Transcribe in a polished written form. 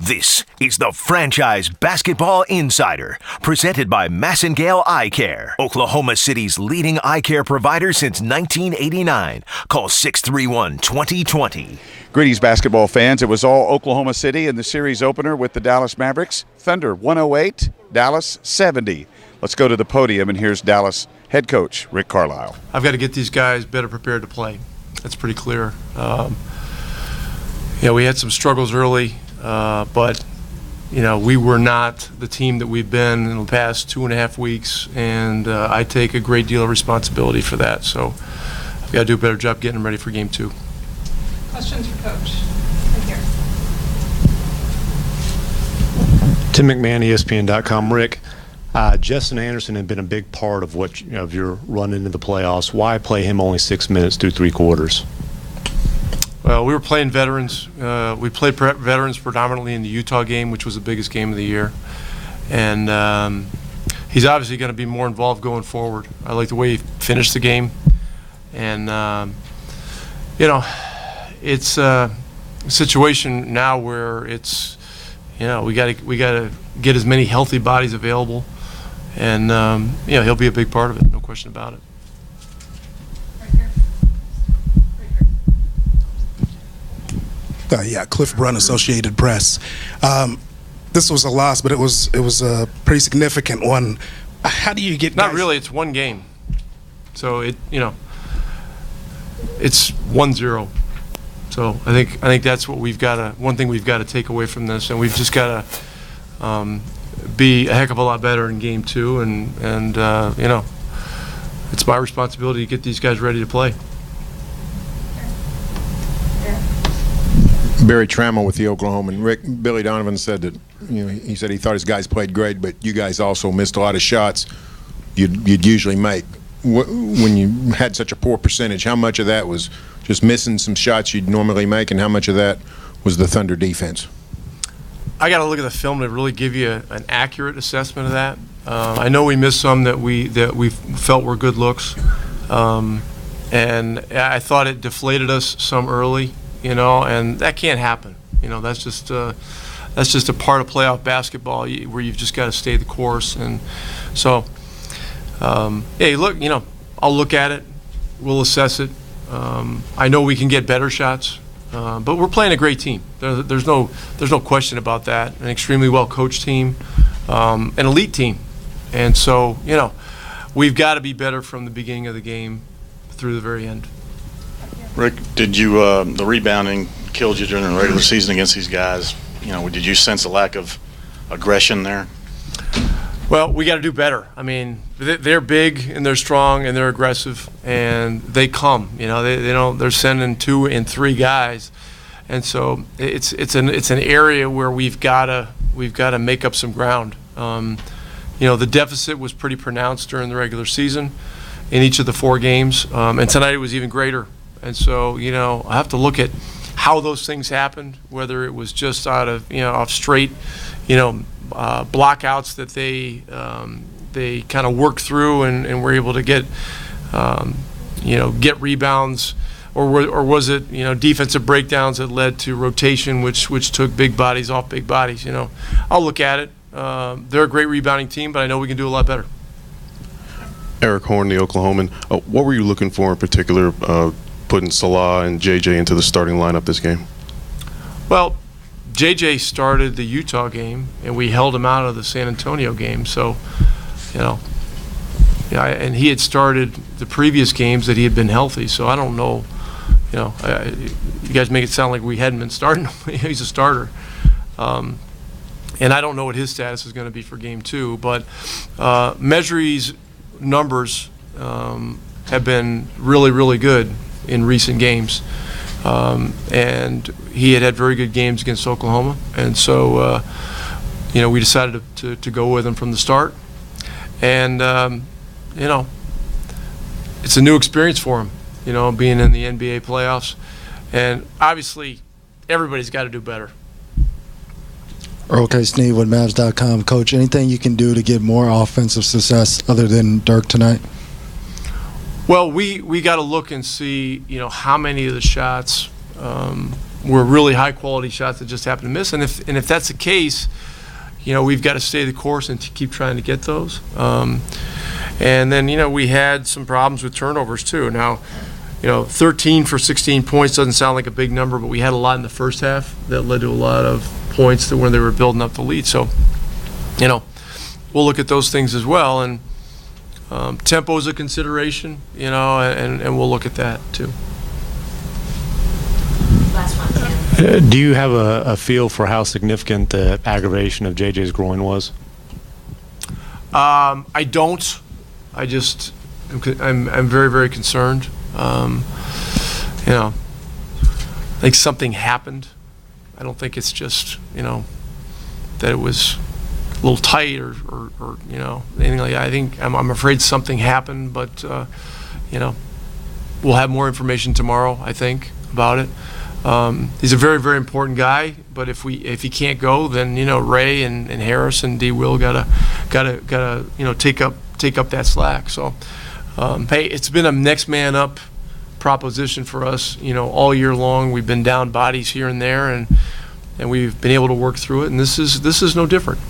This is the Franchise Basketball Insider, presented by Massengale Eye Care, Oklahoma City's leading eye care provider since 1989. Call 631-2020. Greetings, basketball fans. It was all Oklahoma City in the series opener with the Dallas Mavericks. Thunder 108, Dallas 70. Let's go to the podium, and here's Dallas head coach Rick Carlisle. I've got to get these guys better prepared to play. That's pretty clear. We had some struggles early. But we were not the team that we've been in the past 2.5 weeks, and I take a great deal of responsibility for that. So I've got to do a better job getting them ready for Game 2. Questions for Coach? Right here. Tim McMahon, ESPN.com. Rick, Justin Anderson had been a big part of of your run into the playoffs. Why play him only 6 minutes through 3 quarters? Well, we were playing veterans. We played veterans predominantly in the Utah game, which was the biggest game of the year. And he's obviously going to be more involved going forward. I like the way he finished the game. And, it's a situation now where it's, we got to get as many healthy bodies available. And, he'll be a big part of it, no question about it. Cliff Brunn, Associated Press. This was a loss, but it was a pretty significant one. How do you get? Not really. It's one game, so it's 1-0. So I think that's what one thing we've got to take away from this, and we've just got to be a heck of a lot better in Game 2, and it's my responsibility to get these guys ready to play. Barry Trammell with the Oklahoman. Rick, Billy Donovan said that he said he thought his guys played great, but you guys also missed a lot of shots you'd usually make. When you had such a poor percentage, how much of that was just missing some shots you'd normally make, and how much of that was the Thunder defense? I got to look at the film to really give you an accurate assessment of that. I know we missed some that we felt were good looks, and I thought it deflated us some early. And that can't happen. That's just a part of playoff basketball where you've just got to stay the course. And so, hey, look, I'll look at it. We'll assess it. I know we can get better shots, but we're playing a great team. There's no question about that. An extremely well coached team, an elite team, and so we've got to be better from the beginning of the game through the very end. Rick, did you the rebounding killed you during the regular season against these guys? Did you sense a lack of aggression there? Well, we got to do better. I mean, they're big and they're strong and they're aggressive and they come. They're sending 2 and 3 guys, and so it's an area where we've got to make up some ground. The deficit was pretty pronounced during the regular season in each of the 4 games, and tonight it was even greater. And so, I have to look at how those things happened, whether it was just out of, off straight, blockouts that they kind of worked through and were able to get, get rebounds, or was it, defensive breakdowns that led to rotation, which took big bodies off big bodies. I'll look at it. They're a great rebounding team, but I know we can do a lot better. Eric Horn, the Oklahoman. What were you looking for in particular, putting Salah and JJ into the starting lineup this game? Well, JJ started the Utah game, and we held him out of the San Antonio game. So, and he had started the previous games that he had been healthy. So I don't know, you guys make it sound like we hadn't been starting him. He's a starter. And I don't know what his status is going to be for Game 2. But Mejri's numbers have been really, really good in recent games, and he had very good games against Oklahoma, and so we decided to go with him from the start, and it's a new experience for him, being in the NBA playoffs, and obviously everybody's got to do better. Earl K. Sneed with Mavs.com. Coach, anything you can do to get more offensive success other than Dirk tonight? Well, we got to look and see, how many of the shots were really high quality shots that just happened to miss. And if that's the case, we've got to stay the course and to keep trying to get those. And then, we had some problems with turnovers too. Now, 13 for 16 points doesn't sound like a big number, but we had a lot in the first half that led to a lot of points when they were building up the lead. So, we'll look at those things as well. And tempo is a consideration, and we'll look at that too. Last one, Tim. Do you have a feel for how significant the aggravation of JJ's groin was? I don't. I'm very, very concerned. I think something happened. I don't think it's just, that it was a little tight or anything like that. I think I'm afraid something happened, but, we'll have more information tomorrow, I think, about it. He's a very, very important guy, but if he can't go, then Ray and Harris and D. Will gotta take up that slack. So, hey, it's been a next man up proposition for us, all year long. We've been down bodies here and there, and we've been able to work through it. And this is no different.